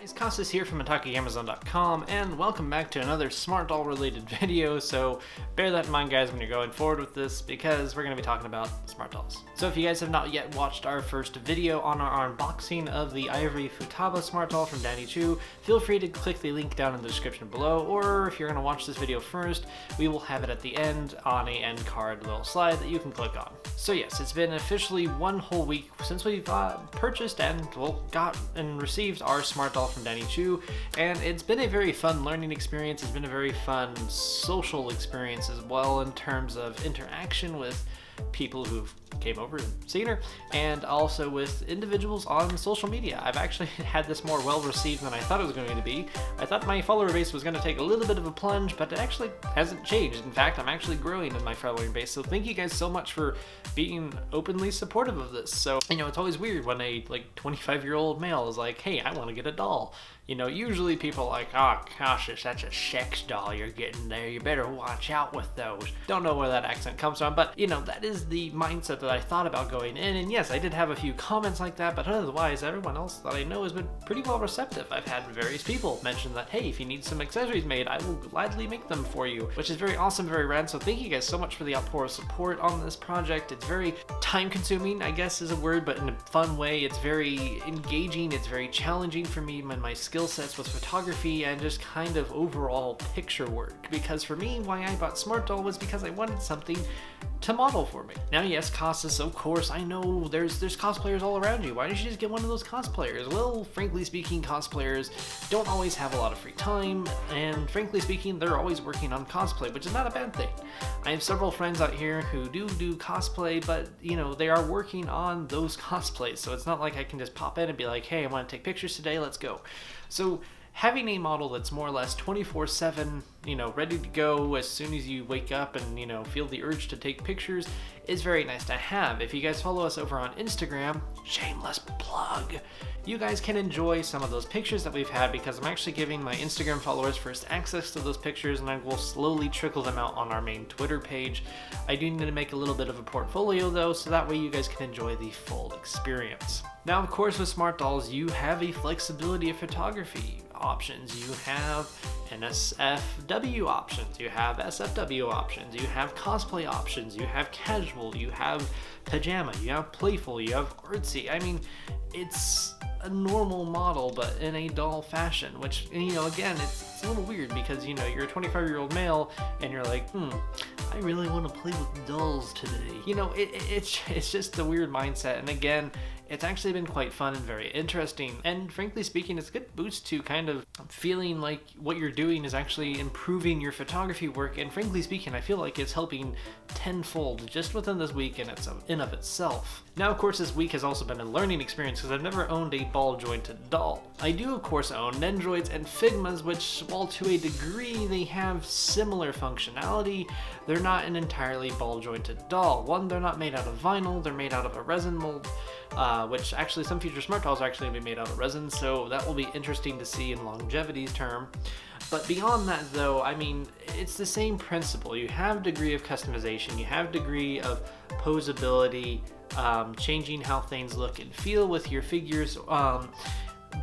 guys, Costas here from AttackAmazon.com, and welcome back to another Smart Doll related video. So bear that in mind, guys, when you're going forward with this, because we're going to be talking about Smart Dolls. So if you guys have not yet watched our first video on our unboxing of the Ivory Futaba Smart Doll from Danny Choo, feel free to click the link down in the description below, or if you're going to watch this video first, we will have it at the end on a end card little slide that you can click on. So yes, it's been officially one whole week since we've purchased and got and received our Smart Doll from Danny Choo, and it's been a very fun learning experience. It's been a very fun social experience as well, in terms of interaction with people who've came over and seen her, and also with individuals on social media. I've actually had this more well received than I thought it was going to be. I thought my follower base was going to take a little bit of a plunge, but it actually hasn't changed. In fact, I'm actually growing in my following base, so thank you guys so much for being openly supportive of this. So, you know, it's always weird when a 25-year-old male is like, hey, I want to get a doll. You know, usually people are like, oh gosh, it's such a sex doll you're getting there, you better watch out with those. Don't know where that accent comes from, but you know, that is the mindset that I thought about going in. And yes, I did have a few comments like that, but otherwise everyone else that I know has been pretty well receptive. I've had various people mention that, hey, if you need some accessories made, I will gladly make them for you, which is very awesome, very rad. So thank you guys so much for the outpour of support on this project. It's very time consuming, I guess is a word, but in a fun way. It's very engaging, it's very challenging for me and my skill sets with photography and just kind of overall picture work. Because for me, why I bought Smart Doll was because I wanted something to model for me. Now yes, Costas, of course, I know there's cosplayers all around you. Why don't you just get one of those cosplayers? Well, frankly speaking, cosplayers don't always have a lot of free time, and frankly speaking, they're always working on cosplay, which is not a bad thing. I have several friends out here who do cosplay, but you know, they are working on those cosplays, so it's not like I can just pop in and be like, hey, I want to take pictures today, let's go. So having a model that's more or less 24/7, you know, ready to go as soon as you wake up and, you know, feel the urge to take pictures is very nice to have. If you guys follow us over on Instagram, shameless plug, you guys can enjoy some of those pictures that we've had, because I'm actually giving my Instagram followers first access to those pictures, and I will slowly trickle them out on our main Twitter page. I do need to make a little bit of a portfolio though, so that way you guys can enjoy the full experience. Now, of course, with Smart Dolls, you have a flexibility of photography options. You have NSFW options, you have SFW options, you have cosplay options, you have casual, you have pajama, you have playful, you have artsy. I mean, it's a normal model, but in a doll fashion, which, you know, again, it's a little weird because, you know, you're a 25-year-old male and you're like, I really want to play with dolls today. You know, it's just a weird mindset, and again, it's actually been quite fun and very interesting, and frankly speaking, it's a good boost to kind of feeling like what you're doing is actually improving your photography work, and frankly speaking, I feel like it's helping tenfold just within this week in of itself. Now, of course, this week has also been a learning experience because I've never owned a ball-jointed doll. I do, of course, own Nendroids and Figmas, which, while to a degree they have similar functionality, they're not an entirely ball-jointed doll. One, they're not made out of vinyl, they're made out of a resin mold, which actually some future Smart Dolls are actually going to be made out of resin, so that will be interesting to see in longevity's term. But beyond that though, I mean, it's the same principle. You have degree of customization, you have degree of posability, changing how things look and feel with your figures,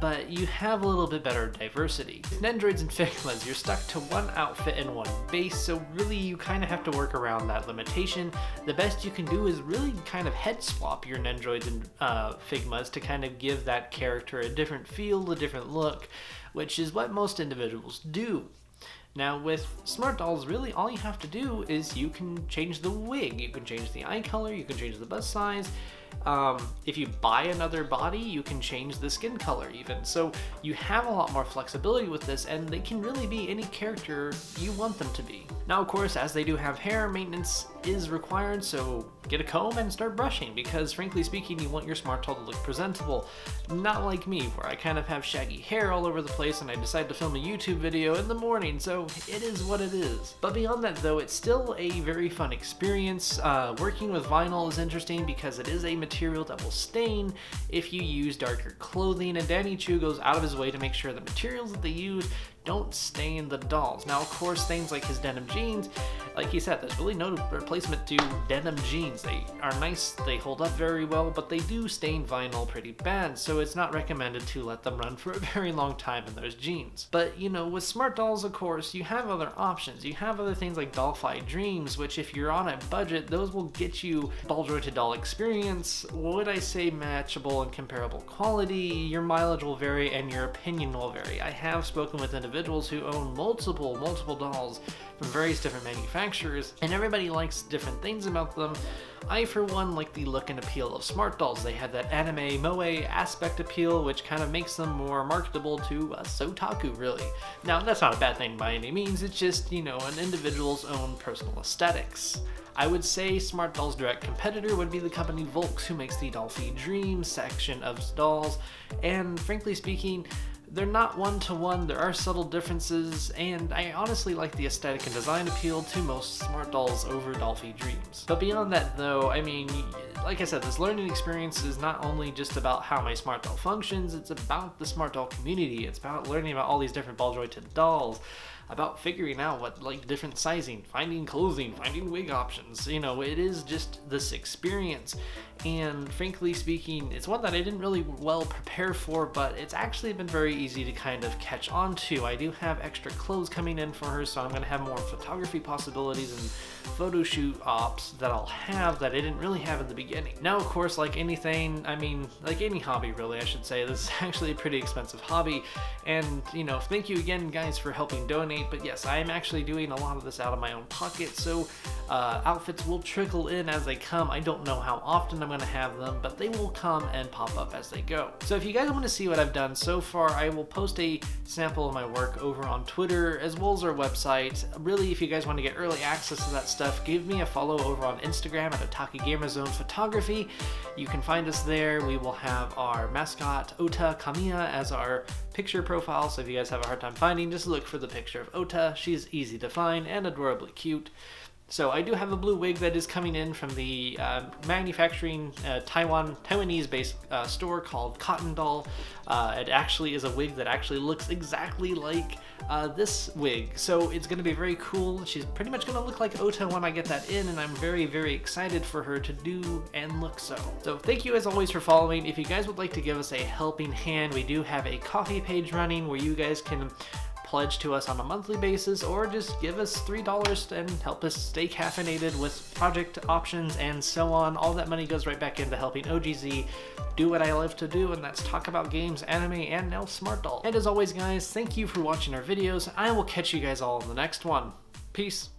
but you have a little bit better diversity. With Nendroids and Figmas, you're stuck to one outfit and one base, so really you kind of have to work around that limitation. The best you can do is really kind of head swap your Nendroids and Figmas to kind of give that character a different feel, a different look, which is what most individuals do. Now with Smart Dolls, really all you have to do is you can change the wig, you can change the eye color, you can change the bust size. If you buy another body, you can change the skin color even. So you have a lot more flexibility with this, and they can really be any character you want them to be. Now, of course, as they do have hair, maintenance is required, so get a comb and start brushing, because frankly speaking, you want your Smart Doll to look presentable. Not like me, where I kind of have shaggy hair all over the place and I decide to film a YouTube video in the morning, so it is what it is. But beyond that though, it's still a very fun experience. Working with vinyl is interesting because it is a material that will stain if you use darker clothing, and Danny Choo goes out of his way to make sure the materials that they use don't stain the dolls. Now, of course, things like his denim jeans, like he said, there's really no replacement to denim jeans. They are nice, they hold up very well, but they do stain vinyl pretty bad, so it's not recommended to let them run for a very long time in those jeans. But you know, with smart dolls, of course, you have other options. You have other things like Dollfy Dreams, which if you're on a budget, those will get you ball joy to doll experience. Would I say matchable and comparable quality? Your mileage will vary and your opinion will vary. I have spoken with individuals who own multiple dolls from various different manufacturers, and everybody likes different things about them. I, for one, like the look and appeal of smart dolls. They have that anime moe aspect appeal, which kind of makes them more marketable to us otaku, really. Now, that's not a bad thing by any means, it's just, you know, an individual's own personal aesthetics. I would say Smart Doll's direct competitor would be the company Volks, who makes the Dollfy Dreams section of dolls, and frankly speaking, they're not one-to-one, there are subtle differences, and I honestly like the aesthetic and design appeal to most smart dolls over Dollfy Dreams. But beyond that though, I mean, like I said, this learning experience is not only just about how my smart doll functions, it's about the smart doll community, it's about learning about all these different ball jointed dolls, about figuring out what, like, different sizing, finding clothing, finding wig options. You know, it is just this experience, and frankly speaking, it's one that I didn't really well prepare for, but it's actually been very easy to kind of catch on to. I do have extra clothes coming in for her, so I'm going to have more photography possibilities and photo shoot ops that I'll have that I didn't really have in the beginning. Now, of course, like anything, I mean, like any hobby really, I should say, this is actually a pretty expensive hobby, and, you know, thank you again, guys, for helping donate. But yes, I am actually doing a lot of this out of my own pocket, so outfits will trickle in as they come. I don't know how often I'm going to have them, but they will come and pop up as they go. So if you guys want to see what I've done so far, I will post a sample of my work over on Twitter as well as our website. Really, if you guys want to get early access to that stuff, give me a follow over on Instagram at Otaki Gamer Zone Photography. You can find us there. We will have our mascot Ota Kamiya as our picture profile, so if you guys have a hard time finding, just look for the picture of Ota. She's easy to find and adorably cute. So I do have a blue wig that is coming in from the manufacturing Taiwanese based store called Cotton Doll. It actually is a wig that actually looks exactly like this wig, so it's going to be very cool. She's pretty much going to look like Ota when I get that in, and I'm very, very excited for her to do and look so. So thank you as always for following. If you guys would like to give us a helping hand, we do have a coffee page running where you guys can pledge to us on a monthly basis, or just give us $3 and help us stay caffeinated with project options and so on. All that money goes right back into helping OGZ do what I love to do, and that's talk about games, anime, and now smart doll. And as always, guys, thank you for watching our videos. I will catch you guys all in the next one. Peace.